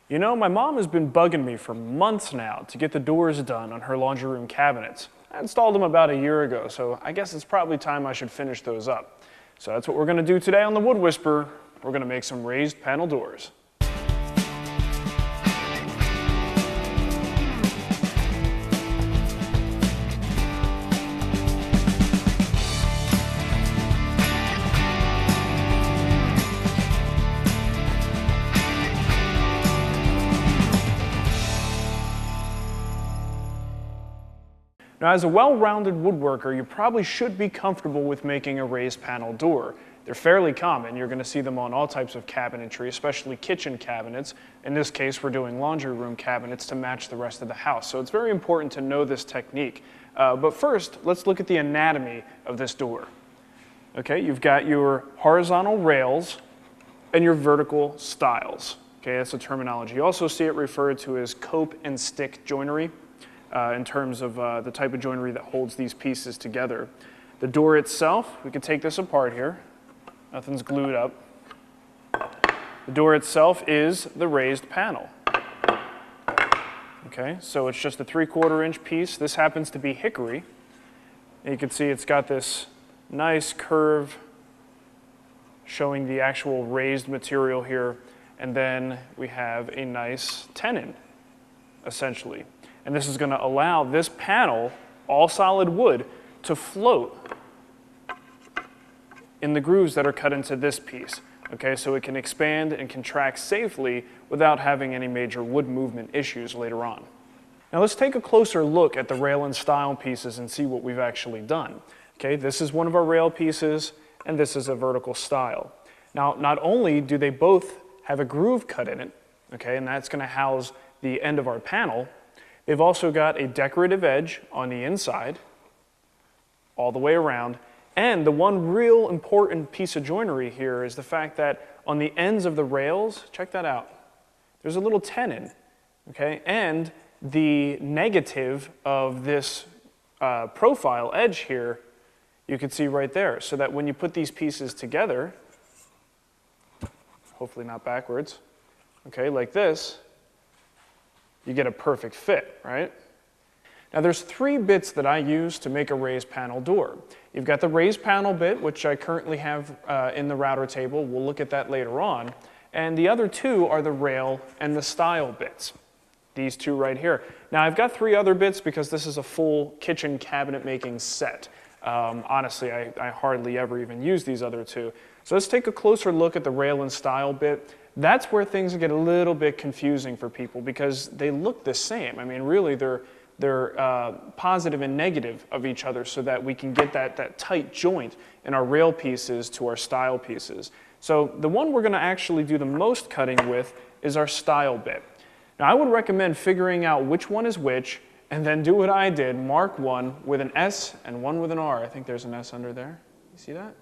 You know, my mom has been bugging me for months now to get the doors done on her laundry room cabinets. I installed them about a year ago, so I guess it's probably time I should finish those up. So that's what we're going to do today on the Wood Whisperer. We're going to make some raised panel doors. Now, as a well-rounded woodworker, you probably should be comfortable with making a raised panel door. They're fairly common. You're going to see them on all types of cabinetry, especially kitchen cabinets. In this case, we're doing laundry room cabinets to match the rest of the house. So it's very important to know this technique. But first, let's look at the anatomy of this door. Okay, you've got your horizontal rails and your vertical stiles. Okay, that's the terminology. You also see it referred to as cope and stick joinery. In terms of the type of joinery that holds these pieces together. The door itself, we can take this apart here. Nothing's glued up. The door itself is the raised panel. Okay, so it's just a 3/4 inch piece. This happens to be hickory. And you can see it's got this nice curve showing the actual raised material here. And then we have a nice tenon, essentially. And this is going to allow this panel, all solid wood, to float in the grooves that are cut into this piece. Okay, so it can expand and contract safely without having any major wood movement issues later on. Now let's take a closer look at the rail and stile pieces and see what we've actually done. Okay, this is one of our rail pieces, and this is a vertical stile. Now, not only do they both have a groove cut in it, okay, and that's going to house the end of our panel, they've also got a decorative edge on the inside, all the way around. And the one real important piece of joinery here is the fact that on the ends of the rails, check that out, there's a little tenon, okay? And the negative of this profile edge here, you can see right there, so that when you put these pieces together, hopefully not backwards, okay, like this, you get a perfect fit, right? Now there's 3 bits that I use to make a raised panel door. You've got the raised panel bit, which I currently have in the router table. We'll look at that later on. And the other 2 are the rail and the stile bits. These 2 right here. Now I've got 3 other bits because this is a full kitchen cabinet making set. Honestly, I hardly ever even use these other 2. So let's take a closer look at the rail and stile bit. That's where things get a little bit confusing for people because they look the same. I mean, really, they're positive and negative of each other so that we can get that tight joint in our rail pieces to our stile pieces. So the one we're going to actually do the most cutting with is our stile bit. Now, I would recommend figuring out which one is which and then do what I did, mark one with an S and one with an R. I think there's an S under there. You see that?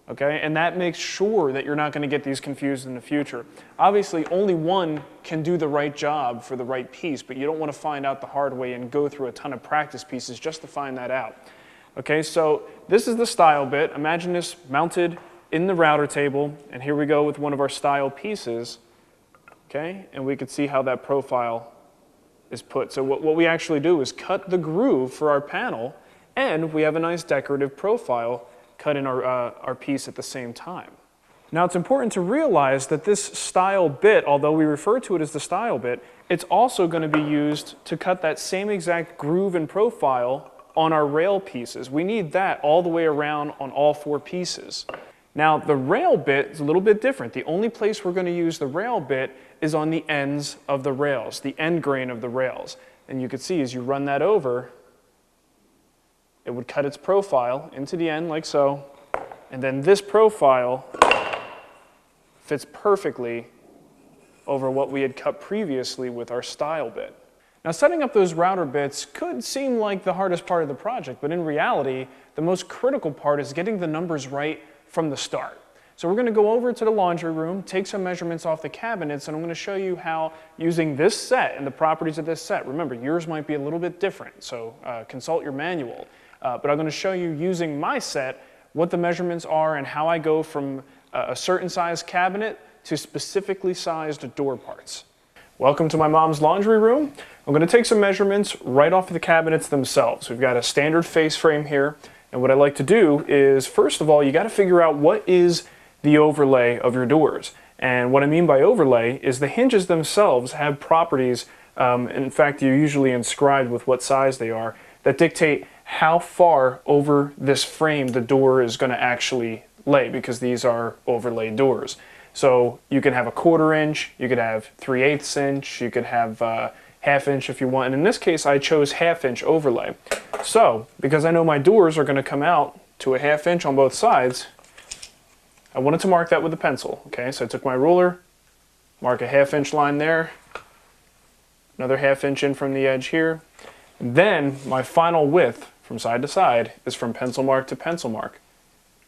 Okay, and that makes sure that you're not going to get these confused in the future. Obviously, only one can do the right job for the right piece, but you don't want to find out the hard way and go through a ton of practice pieces just to find that out. Okay, so this is the stile bit. Imagine this mounted in the router table, and here we go with one of our stile pieces. Okay, and we can see how that profile is put. So what we actually do is cut the groove for our panel, and we have a nice decorative profile cut in our piece at the same time. Now it's important to realize that this stile bit, although we refer to it as the stile bit, it's also going to be used to cut that same exact groove and profile on our rail pieces. We need that all the way around on all 4 pieces. Now the rail bit is a little bit different. The only place we're going to use the rail bit is on the ends of the rails, the end grain of the rails. And you can see as you run that over, it would cut its profile into the end like so, and then this profile fits perfectly over what we had cut previously with our stile bit. Now setting up those router bits could seem like the hardest part of the project, but in reality, the most critical part is getting the numbers right from the start. So we're going to go over to the laundry room, take some measurements off the cabinets, and I'm going to show you how using this set and the properties of this set, remember yours might be a little bit different, so consult your manual. But I'm going to show you using my set what the measurements are and how I go from a certain size cabinet to specifically sized door parts. Welcome to my mom's laundry room. I'm going to take some measurements right off of the cabinets themselves. We've got a standard face frame here, and what I like to do is, first of all, you got to figure out what is the overlay of your doors. And what I mean by overlay is the hinges themselves have properties, in fact you're usually inscribed with what size they are, that dictate how far over this frame the door is going to actually lay, because these are overlay doors. So you can have a 1/4 inch, you could have 3/8 inch, you could have 1/2 inch if you want. And in this case, I chose 1/2 inch overlay. So, because I know my doors are going to come out to a 1/2 inch on both sides, I wanted to mark that with a pencil. Okay, so I took my ruler, mark a 1/2 inch line there, another 1/2 inch in from the edge here. And then my final width from side to side is from pencil mark to pencil mark.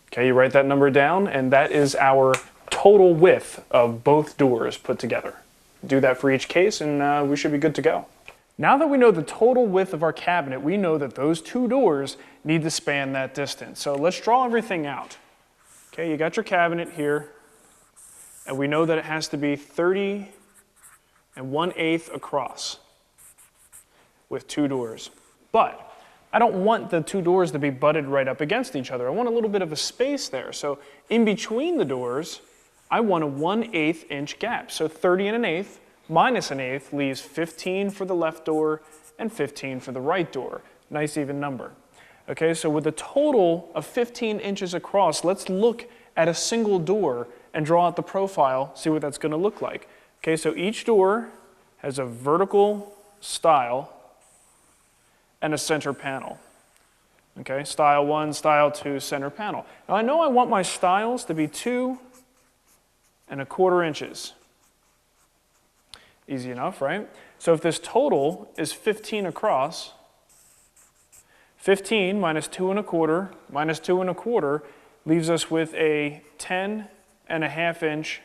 Okay, you write that number down, and that is our total width of both doors put together. Do that for each case, and we should be good to go. Now that we know the total width of our cabinet, we know that those two doors need to span that distance. So let's draw everything out. Okay, you got your cabinet here, and we know that it has to be 30 1/8 across with two doors. But I don't want the two doors to be butted right up against each other. I want a little bit of a space there. So in between the doors, I want a 1/8 inch gap. So 30 1/8 minus 1/8 leaves 15 for the left door and 15 for the right door. Nice even number. Okay, so with a total of 15 inches across, let's look at a single door and draw out the profile, see what that's going to look like. Okay, so each door has a vertical stile and a center panel. Okay, stile 1, stile 2, center panel. Now I know I want my stiles to be 2 1/4 inches. Easy enough, right? So if this total is 15 across, 15 minus 2 1/4 minus 2 1/4 leaves us with a 10 1/2 inch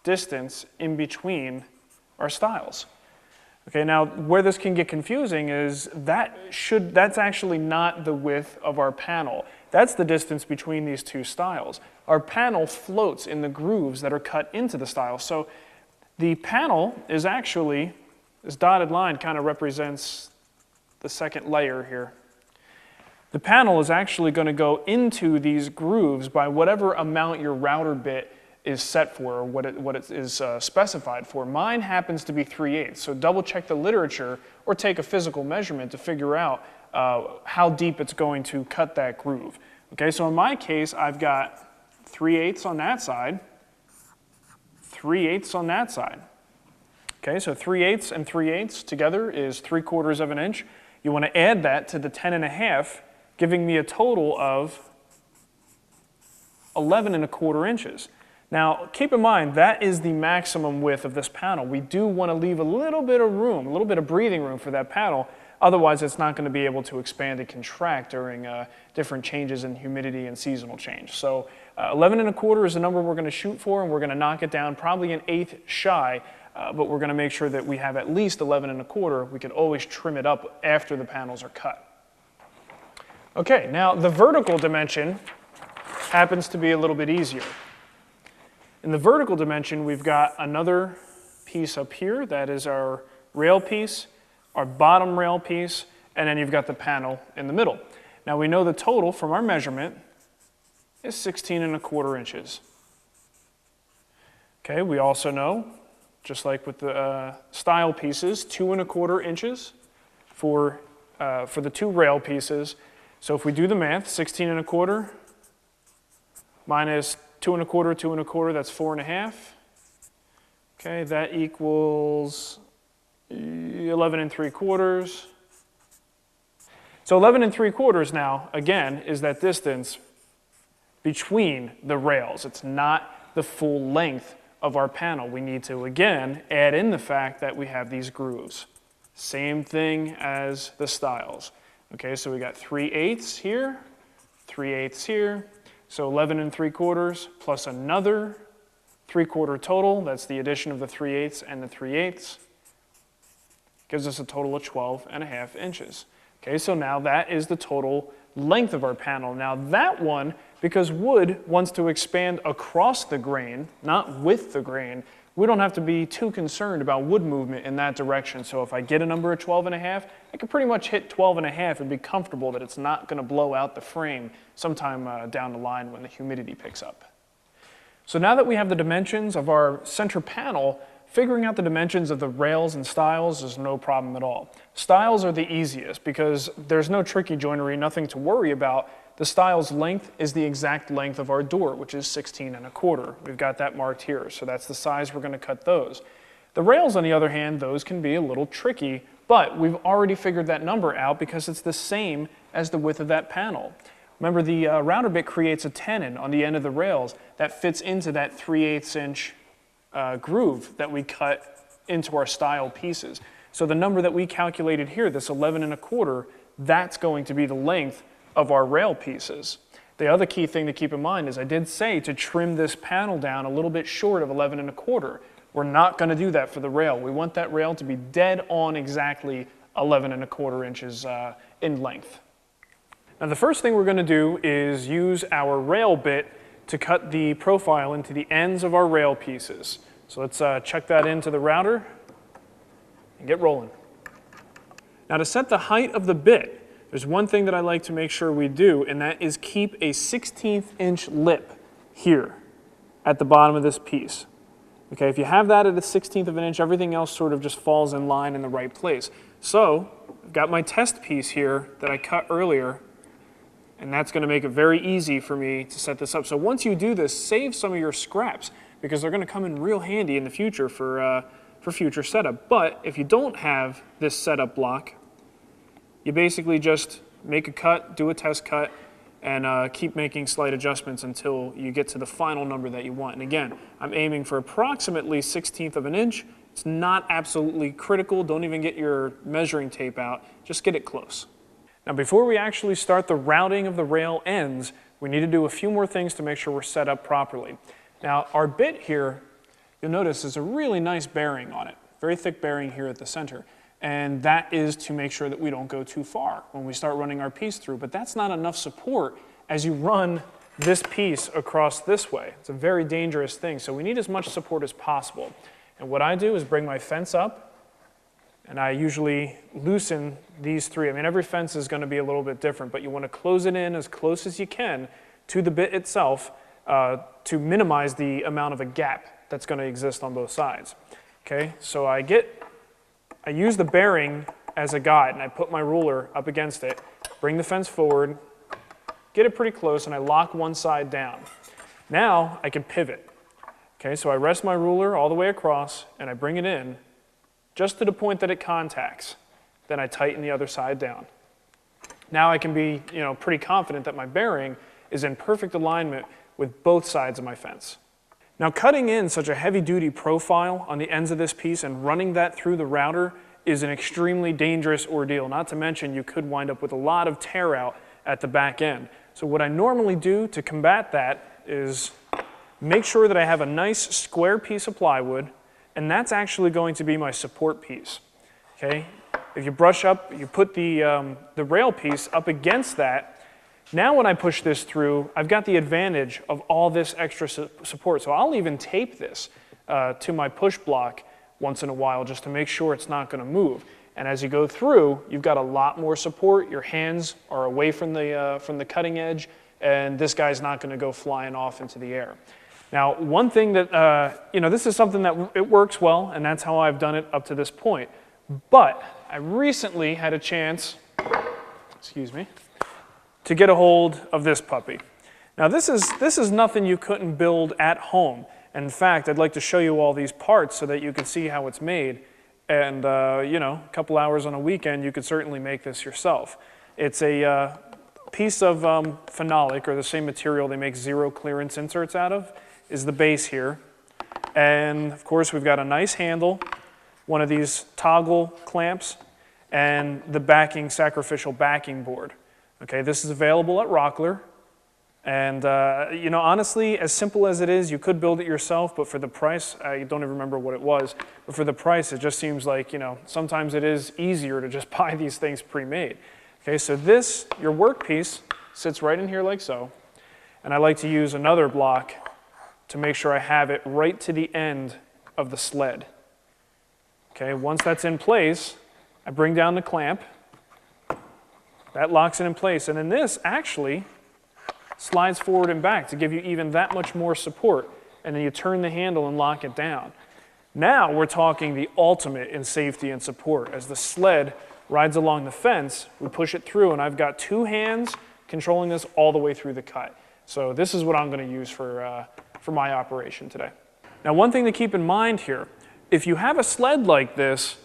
distance in between our stiles. Okay, now where this can get confusing is that's actually not the width of our panel. That's the distance between these two stiles. Our panel floats in the grooves that are cut into the stile. So the panel is actually, this dotted line kind of represents the second layer here. The panel is actually going to go into these grooves by whatever amount your router bit is set for, or what it is specified for. Mine happens to be 3/8, so double check the literature or take a physical measurement to figure out how deep it's going to cut that groove. Okay, so in my case, I've got 3/8 on that side, 3/8 on that side. Okay, so 3/8 and 3/8 together is 3/4 of an inch. You want to add that to the 10 1/2, giving me a total of 11 1/4 inches. Now, keep in mind, that is the maximum width of this panel. We do want to leave a little bit of room, a little bit of breathing room for that panel. Otherwise, it's not going to be able to expand and contract during different changes in humidity and seasonal change. So 11 1/4 is the number we're going to shoot for, and we're going to knock it down probably an 1/8 shy, but we're going to make sure that we have at least 11 1/4. We can always trim it up after the panels are cut. Okay, now the vertical dimension happens to be a little bit easier. In the vertical dimension, we've got another piece up here. That is our rail piece, our bottom rail piece, and then you've got the panel in the middle. Now we know the total from our measurement is 16 1/4 inches. Okay, we also know, just like with the stile pieces, 2 1/4 inches for the two rail pieces. So if we do the math, 16 1/4 minus 2 1/4, 2 1/4, that's 4 1/2. Okay, that equals 11 3/4. So 11 3/4 now, again, is that distance between the rails. It's not the full length of our panel. We need to, again, add in the fact that we have these grooves. Same thing as the stiles. Okay, so we got 3/8 here, 3/8 here. So 11 3/4 plus another 3/4 total. That's the addition of the 3/8 and the 3/8. Gives us a total of 12 1/2 inches. Okay, so now that is the total length of our panel. Now that one, because wood wants to expand across the grain, not with the grain, we don't have to be too concerned about wood movement in that direction. So if I get a number of 12.5, I can pretty much hit 12.5 and be comfortable that it's not going to blow out the frame sometime down the line when the humidity picks up. So now that we have the dimensions of our center panel, figuring out the dimensions of the rails and stiles is no problem at all. Stiles are the easiest because there's no tricky joinery, nothing to worry about. The stile's length is the exact length of our door, which is 16.25. We've got that marked here, so that's the size we're going to cut those. The rails, on the other hand, those can be a little tricky, but we've already figured that number out because it's the same as the width of that panel. Remember, the router bit creates a tenon on the end of the rails that fits into that 3/8 inch groove that we cut into our stile pieces. So the number that we calculated here, this 11.25, that's going to be the length of our rail pieces. The other key thing to keep in mind is I did say to trim this panel down a little bit short of 11.25. We're not going to do that for the rail. We want that rail to be dead on exactly 11.25 inches in length. Now the first thing we're going to do is use our rail bit to cut the profile into the ends of our rail pieces. So let's check that into the router and get rolling. Now to set the height of the bit, there's one thing that I like to make sure we do, and that is keep a 1/16 inch lip here at the bottom of this piece. Okay, if you have that at a 1/16 of an inch, everything else sort of just falls in line in the right place. So I've got my test piece here that I cut earlier, and that's going to make it very easy for me to set this up. So once you do this, save some of your scraps because they're going to come in real handy in the future for future setup. But if you don't have this setup block, you basically just make a cut, do a test cut, and keep making slight adjustments until you get to the final number that you want. And again, I'm aiming for approximately 1/16 of an inch. It's not absolutely critical. Don't even get your measuring tape out. Just get it close. Now before we actually start the routing of the rail ends, we need to do a few more things to make sure we're set up properly. Now our bit here, you'll notice there's a really nice bearing on it. Very thick bearing here at the center. And that is to make sure that we don't go too far when we start running our piece through. But that's not enough support as you run this piece across this way. It's a very dangerous thing. So we need as much support as possible. And what I do is bring my fence up, and I usually loosen these three. I mean, every fence is going to be a little bit different, but you want to close it in as close as you can to the bit itself to minimize the amount of a gap that's going to exist on both sides. Okay, so I use the bearing as a guide, and I put my ruler up against it, bring the fence forward, get it pretty close, and I lock one side down. Now I can pivot. Okay, so I rest my ruler all the way across, and I bring it in just to the point that it contacts. Then I tighten the other side down. Now I can be, pretty confident that my bearing is in perfect alignment with both sides of my fence. Now cutting in such a heavy-duty profile on the ends of this piece and running that through the router is an extremely dangerous ordeal. Not to mention you could wind up with a lot of tear out at the back end. So what I normally do to combat that is make sure that I have a nice square piece of plywood, and that's actually going to be my support piece. Okay? If you brush up, you put the rail piece up against that. Now when I push this through, I've got the advantage of all this extra support. So I'll even tape this to my push block once in a while just to make sure it's not going to move. And as you go through, you've got a lot more support. Your hands are away from the cutting edge, and this guy's not going to go flying off into the air. Now, one thing that, this is something that it works well, and that's how I've done it up to this point. But I recently had a chance, to get a hold of this puppy. Now this is nothing you couldn't build at home. In fact, I'd like to show you all these parts so that you can see how it's made. And a couple hours on a weekend, you could certainly make this yourself. It's a piece of phenolic, or the same material they make zero clearance inserts out of, is the base here. And of course, we've got a nice handle, one of these toggle clamps, and the backing, sacrificial backing board. Okay, this is available at Rockler, and honestly, as simple as it is, you could build it yourself, but for the price, I don't even remember what it was, but for the price, it just seems like, sometimes it is easier to just buy these things pre-made. Okay, so your workpiece sits right in here like so, and I like to use another block to make sure I have it right to the end of the sled. Okay, once that's in place, I bring down the clamp. That locks it in place, and then this actually slides forward and back to give you even that much more support, and then you turn the handle and lock it down. Now we're talking the ultimate in safety and support. As the sled rides along the fence, we push it through, and I've got two hands controlling this all the way through the cut. So this is what I'm going to use for my operation today. Now, one thing to keep in mind here, if you have a sled like this,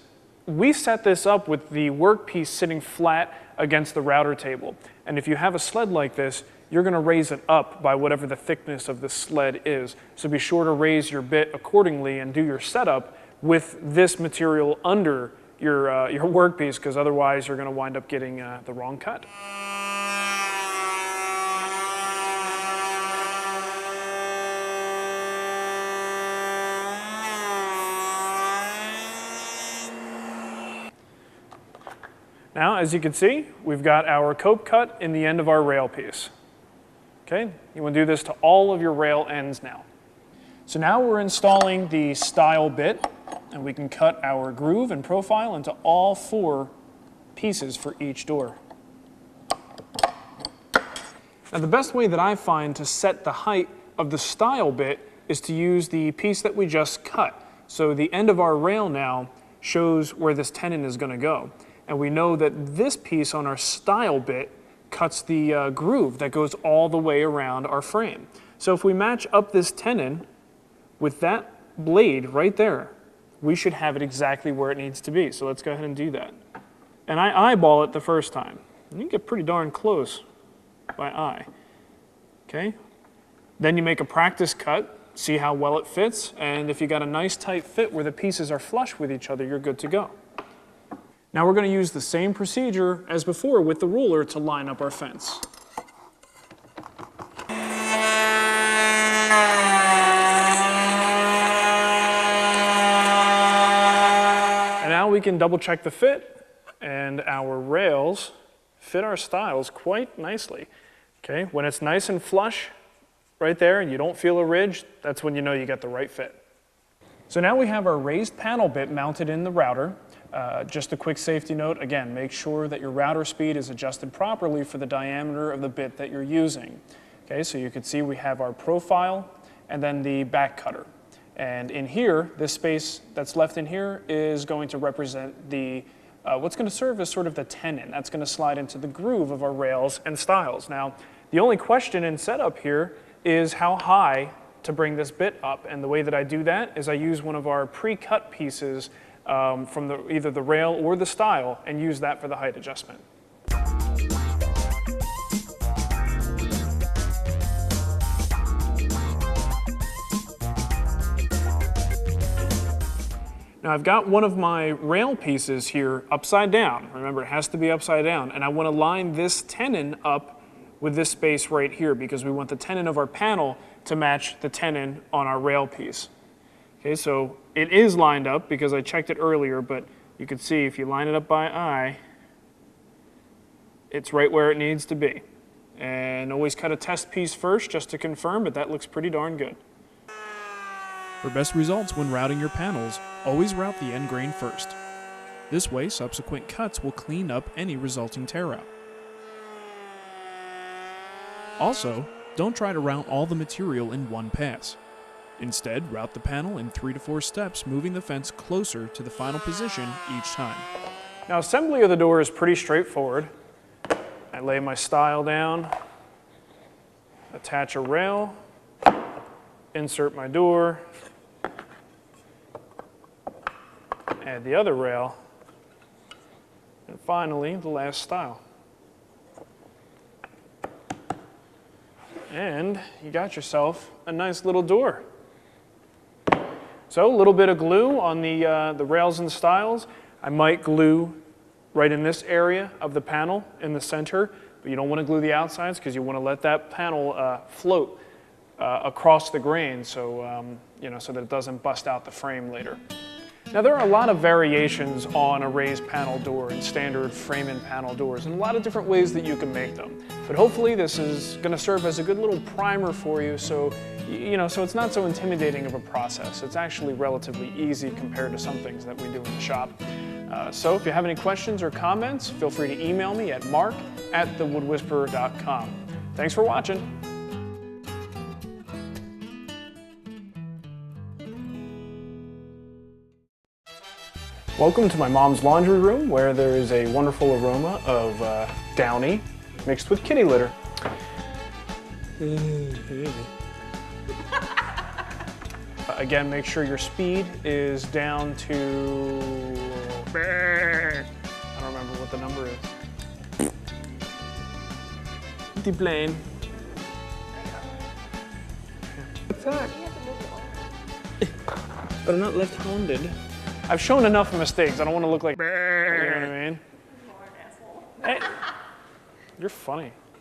we set this up with the workpiece sitting flat against the router table. And if you have a sled like this, you're going to raise it up by whatever the thickness of the sled is. So be sure to raise your bit accordingly and do your setup with this material under your workpiece, because otherwise you're going to wind up getting the wrong cut. Now, as you can see, we've got our cope cut in the end of our rail piece. Okay, you want to do this to all of your rail ends now. So now we're installing the style bit, and we can cut our groove and profile into all 4 pieces for each door. Now, the best way that I find to set the height of the style bit is to use the piece that we just cut. So the end of our rail now shows where this tenon is going to go. And we know that this piece on our style bit cuts the groove that goes all the way around our frame. So if we match up this tenon with that blade right there, we should have it exactly where it needs to be. So let's go ahead and do that. And I eyeball it the first time. And you get pretty darn close by eye. Okay? Then you make a practice cut, see how well it fits, and if you got a nice tight fit where the pieces are flush with each other, you're good to go. Now we're going to use the same procedure as before with the ruler to line up our fence. And now we can double check the fit, and our rails fit our stiles quite nicely. Okay, when it's nice and flush right there and you don't feel a ridge, that's when you know you got the right fit. So now we have our raised panel bit mounted in the router. Just a quick safety note, again, make sure that your router speed is adjusted properly for the diameter of the bit that you're using. Okay, so you can see we have our profile and then the back cutter. And in here, this space that's left in here is going to represent the, what's going to serve as sort of the tenon. That's going to slide into the groove of our rails and stiles. Now, the only question in setup here is how high to bring this bit up. And the way that I do that is I use one of our pre-cut pieces from either the rail or the stile and use that for the height adjustment. Now I've got one of my rail pieces here upside down. Remember, it has to be upside down, and I want to line this tenon up with this space right here because we want the tenon of our panel to match the tenon on our rail piece. Okay, so it is lined up because I checked it earlier, but you can see if you line it up by eye, it's right where it needs to be. And always cut a test piece first just to confirm, but that looks pretty darn good. For best results when routing your panels, always route the end grain first. This way, subsequent cuts will clean up any resulting tear out. Also, don't try to route all the material in one pass. Instead, route the panel in 3 to 4 steps, moving the fence closer to the final position each time. Now, assembly of the door is pretty straightforward. I lay my stile down, attach a rail, insert my door, add the other rail, and finally, the last stile. And you got yourself a nice little door. So a little bit of glue on the rails and stiles. I might glue right in this area of the panel in the center, but you don't want to glue the outsides because you want to let that panel float across the grain so, so that it doesn't bust out the frame later. Now there are a lot of variations on a raised panel door and standard frame-in panel doors, and a lot of different ways that you can make them. But hopefully this is going to serve as a good little primer for you, so so it's not so intimidating of a process. It's actually relatively easy compared to some things that we do in the shop. So if you have any questions or comments, feel free to email me at mark@thewoodwhisperer.com. Thanks for watching. Welcome to my mom's laundry room, where there is a wonderful aroma of Downy mixed with kitty litter. Again, make sure your speed is down to... I don't remember what the number is. The plane. What's that? But I'm not left-handed. I've shown enough mistakes. I don't want to look like, you know what I mean? Hey, you're funny.